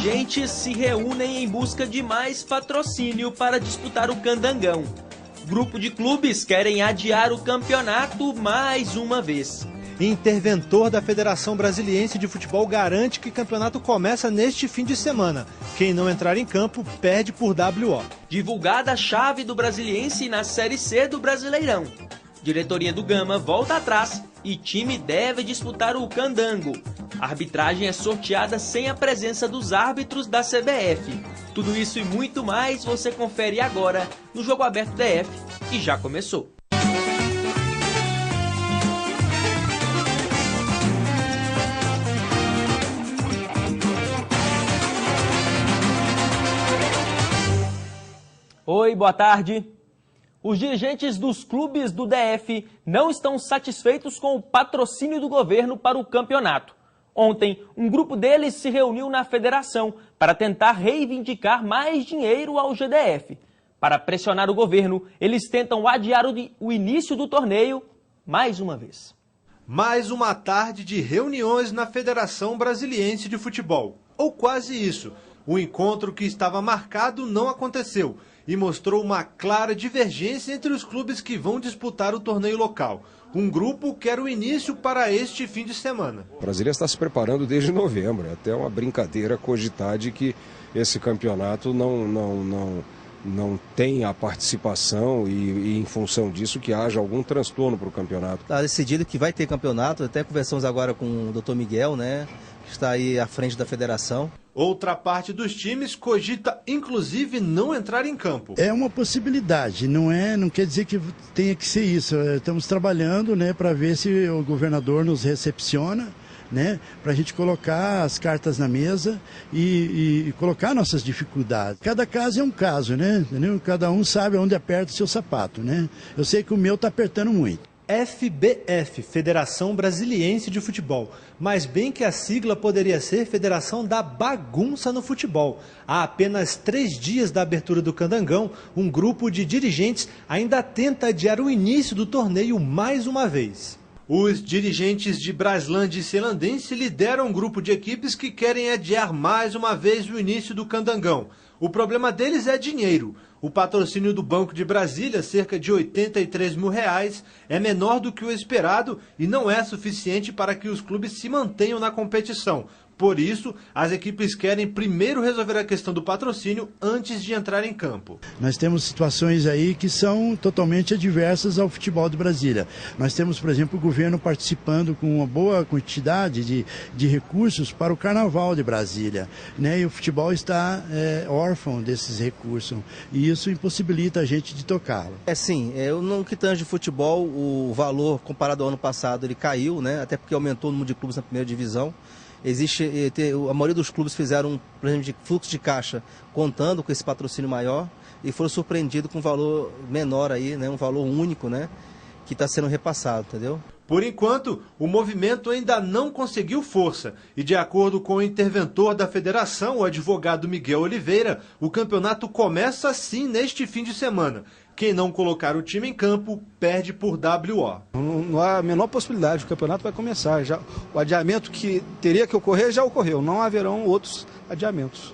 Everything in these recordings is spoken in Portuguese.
dirigentes se reúnem em busca de mais patrocínio para disputar o Candangão. Grupo de clubes querem adiar o campeonato mais uma vez. Interventor da Federação Brasiliense de Futebol garante que o campeonato começa neste fim de semana. Quem não entrar em campo perde por WO. Divulgada a chave do Brasiliense na Série C do Brasileirão. Diretoria do Gama volta atrás e time deve disputar o Candango. A arbitragem é sorteada sem a presença dos árbitros da CBF. Tudo isso e muito mais você confere agora no Jogo Aberto DF, que já começou. Oi, boa tarde. Os dirigentes dos clubes do DF não estão satisfeitos com o patrocínio do governo para o campeonato. Ontem, um grupo deles se reuniu na federação para tentar reivindicar mais dinheiro ao GDF. Para pressionar o governo, eles tentam adiar o início do torneio mais uma vez. Mais uma tarde de reuniões na Federação Brasiliense de Futebol. Ou quase isso. O encontro que estava marcado não aconteceu e mostrou uma clara divergência entre os clubes que vão disputar o torneio local. Um grupo quer o início para este fim de semana. Brasília está se preparando desde novembro. É até uma brincadeira cogitar de que esse campeonato não tem a participação e em função disso que haja algum transtorno para o campeonato. Está decidido que vai ter campeonato, até conversamos agora com o Dr. Miguel, né, que está aí à frente da federação. Outra parte dos times cogita, inclusive, não entrar em campo. É uma possibilidade, não quer dizer que tenha que ser isso. Estamos trabalhando, né, para ver se o governador nos recepciona, né, para a gente colocar as cartas na mesa e colocar nossas dificuldades. Cada caso é um caso, né? Entendeu? Cada um sabe onde aperta o seu sapato, né? Eu sei que o meu está apertando muito. FBF, Federação Brasiliense de Futebol, mas bem que a sigla poderia ser Federação da Bagunça no Futebol. Há apenas 3 dias da abertura do Candangão, um grupo de dirigentes ainda tenta adiar o início do torneio mais uma vez. Os dirigentes de Braslândia e Celandense lideram um grupo de equipes que querem adiar mais uma vez o início do Candangão. O problema deles é dinheiro. O patrocínio do Banco de Brasília, cerca de R$83 mil, é menor do que o esperado e não é suficiente para que os clubes se mantenham na competição. Por isso, as equipes querem primeiro resolver a questão do patrocínio antes de entrar em campo. Nós temos situações aí que são totalmente adversas ao futebol de Brasília. Nós temos, por exemplo, o governo participando com uma boa quantidade de recursos para o Carnaval de Brasília, né? E o futebol está órfão desses recursos e isso impossibilita a gente de tocá-lo. Sim, no que tange de futebol, o valor comparado ao ano passado ele caiu, né? Até porque aumentou o número de clubes na primeira divisão. A maioria dos clubes fizeram, por exemplo, de fluxo de caixa contando com esse patrocínio maior e foram surpreendidos com um valor menor aí, né, um valor único, né, que está sendo repassado, entendeu? Por enquanto, o movimento ainda não conseguiu força e, de acordo com o interventor da federação, o advogado Miguel Oliveira, o campeonato começa sim neste fim de semana. Quem não colocar o time em campo perde por WO. Não há a menor possibilidade, o campeonato vai começar. Já, o adiamento que teria que ocorrer já ocorreu, não haverão outros adiamentos.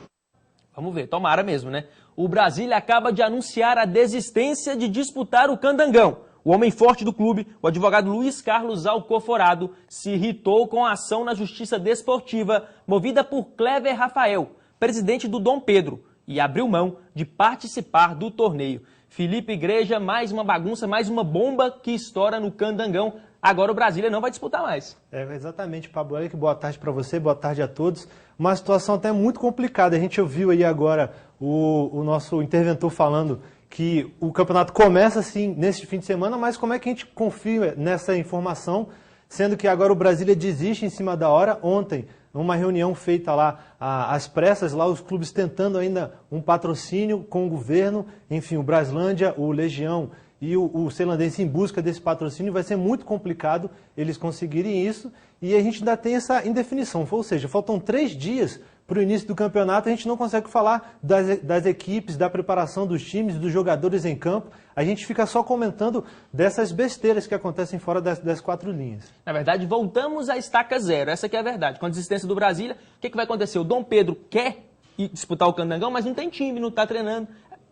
Vamos ver, tomara mesmo, né? O Brasília acaba de anunciar a desistência de disputar o Candangão. O homem forte do clube, o advogado Luiz Carlos Alcoforado, se irritou com a ação na Justiça Desportiva movida por Clever Rafael, presidente do Dom Pedro, e abriu mão de participar do torneio. Felipe Igreja, mais uma bagunça, mais uma bomba que estoura no Candangão. Agora o Brasília não vai disputar mais. Exatamente, Pablo. Olha que boa tarde para você, boa tarde a todos. Uma situação até muito complicada. A gente ouviu aí agora o nosso interventor falando que o campeonato começa assim neste fim de semana, mas como é que a gente confia nessa informação, sendo que agora o Brasília desiste em cima da hora? Ontem, numa reunião feita lá às pressas, lá os clubes tentando ainda um patrocínio com o governo, enfim, o Braslândia, o Legião e o Celandense em busca desse patrocínio, vai ser muito complicado eles conseguirem isso e a gente ainda tem essa indefinição, ou seja, faltam 3 dias para o início do campeonato, a gente não consegue falar das equipes, da preparação dos times, dos jogadores em campo, a gente fica só comentando dessas besteiras que acontecem fora das 4 linhas. Na verdade, voltamos à estaca zero, essa que é a verdade. Com a desistência do Brasília, o que vai acontecer? O Dom Pedro quer disputar o Candangão, mas não tem time, não está treinando.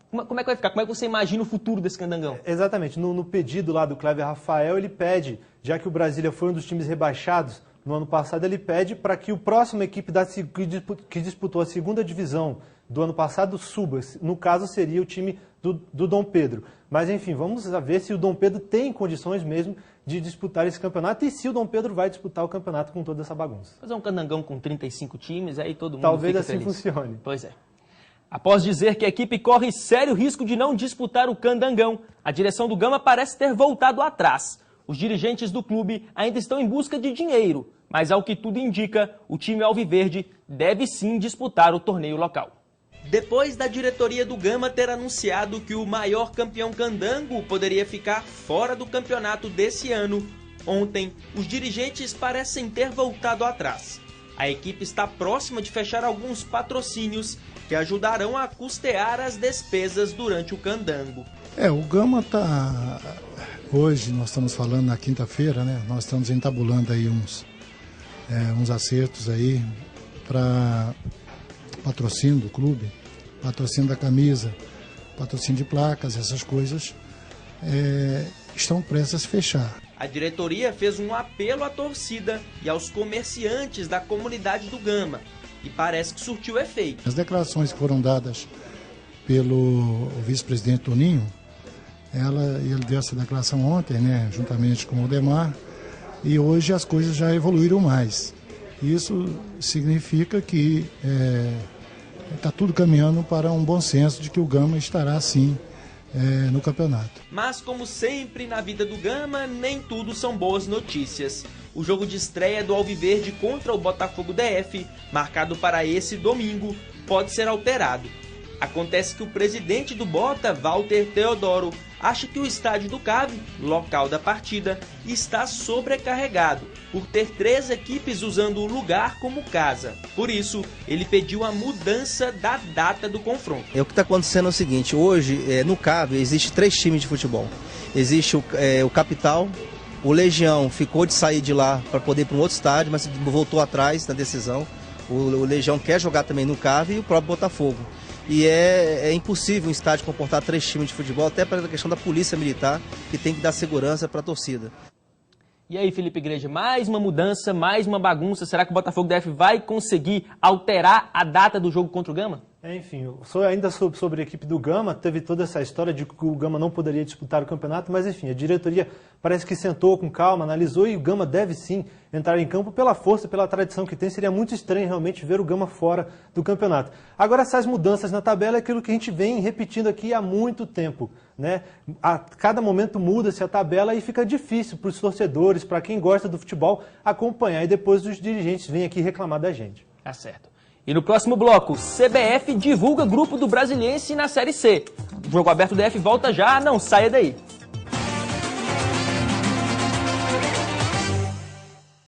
Como é que vai ficar? Como é que você imagina o futuro desse Candangão? Exatamente. No pedido lá do Cléber Rafael, ele pede, já que o Brasília foi um dos times rebaixados no ano passado, ele pede para que o próximo equipe que disputou a segunda divisão do ano passado suba. No caso, seria o time do Dom Pedro. Mas, enfim, vamos ver se o Dom Pedro tem condições mesmo de disputar esse campeonato e se o Dom Pedro vai disputar o campeonato com toda essa bagunça. Fazer um Candangão com 35 times, aí todo mundo Talvez fica assim feliz. funcione. Pois é. Após dizer que a equipe corre sério risco de não disputar o Candangão, a direção do Gama parece ter voltado atrás. Os dirigentes do clube ainda estão em busca de dinheiro, mas ao que tudo indica, o time alviverde deve sim disputar o torneio local. Depois da diretoria do Gama ter anunciado que o maior campeão candango poderia ficar fora do campeonato desse ano, ontem os dirigentes parecem ter voltado atrás. A equipe está próxima de fechar alguns patrocínios que ajudarão a custear as despesas durante o candango. O Gama está... Hoje, nós estamos falando na quinta-feira, né? Nós estamos entabulando aí uns acertos aí para patrocínio do clube, patrocínio da camisa, patrocínio de placas, essas coisas estão prestes a se fechar. A diretoria fez um apelo à torcida e aos comerciantes da comunidade do Gama, e parece que surtiu efeito. As declarações que foram dadas pelo vice-presidente Toninho, ele deu essa declaração ontem, né, juntamente com o Odemar, e hoje as coisas já evoluíram mais. Isso significa que está tudo caminhando para um bom senso de que o Gama estará, sim, no campeonato. Mas, como sempre na vida do Gama, nem tudo são boas notícias. O jogo de estreia do Alviverde contra o Botafogo DF, marcado para esse domingo, pode ser alterado. Acontece que o presidente do Bota, Walter Teodoro, acha que o estádio do Cave, local da partida, está sobrecarregado, por ter 3 equipes usando o lugar como casa. Por isso, ele pediu a mudança da data do confronto. O que está acontecendo é o seguinte: hoje, no Cave, existe 3 times de futebol. Existe o Capital, o Legião ficou de sair de lá para poder ir para um outro estádio, mas voltou atrás na decisão. O Legião quer jogar também no Cave e o próprio Botafogo. E é impossível um estádio comportar 3 times de futebol, até pela questão da polícia militar, que tem que dar segurança para a torcida. E aí, Felipe Igreja, mais uma mudança, mais uma bagunça. Será que o Botafogo DF vai conseguir alterar a data do jogo contra o Gama? Enfim, ainda sobre a equipe do Gama, teve toda essa história de que o Gama não poderia disputar o campeonato, mas enfim, a diretoria parece que sentou com calma, analisou e o Gama deve sim entrar em campo pela força, pela tradição que tem. Seria muito estranho realmente ver o Gama fora do campeonato. Agora, essas mudanças na tabela é aquilo que a gente vem repetindo aqui há muito tempo, né? A cada momento muda-se a tabela e fica difícil para os torcedores, para quem gosta do futebol, acompanhar, e depois os dirigentes vêm aqui reclamar da gente. Tá certo. E no próximo bloco, CBF divulga grupo do Brasiliense na Série C. O Jogo Aberto DF volta já, não saia daí.